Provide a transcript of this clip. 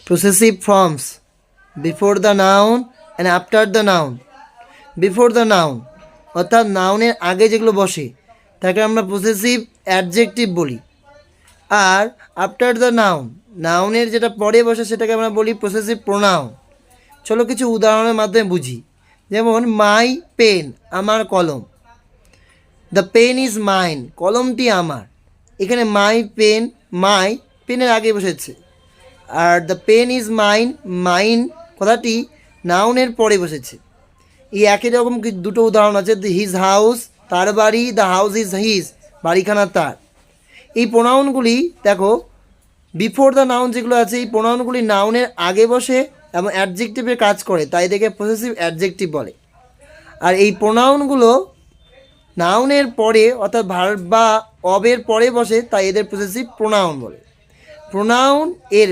Possessive forms before the noun and after the noun. Before the noun অর্থাৎ নাউনের আগে যেগুলো বসে তাকে আমরা পসেসিভ অ্যাডজেক্টিভ বলি। আর আফটার দ্য নাউন, নাউনের যেটা পরে বসে সেটাকে আমরা বলি পসেসিভ প্রোনাউন। চলো কিছু উদাহরণের মাধ্যমে বুঝি। যেমন মাই পেন, আমার কলম। দ্য পেন ইজ মাইন, কলমটি আমার। এখানে মাই পেন, মাই পেনের আগে বসেছে। আর the pen is mine, mine কথাটি নাউনের পরে বসেছে। এই একই রকম দুটো উদাহরণ আছে। হিজ হাউস, তার বাড়ি। দ্য হাউস ইজ হিজ, বাড়িখানা তার। এই প্রোনাউনগুলি দেখো, বিফোর দ্য নাউন যেগুলো আছে এই প্রোনাউনগুলি নাউনের আগে বসে এবং অ্যাডজেক্টিভের কাজ করে, তাই দেখে পসেসিভ অ্যাডজেক্টিভ বলে। আর এই প্রোনাউনগুলো নাউনের পরে অর্থাৎ ভার্ব বা অবের পরে বসে, তাই এদের পসেসিভ প্রোনাউন বলে। প্রোনাউন এর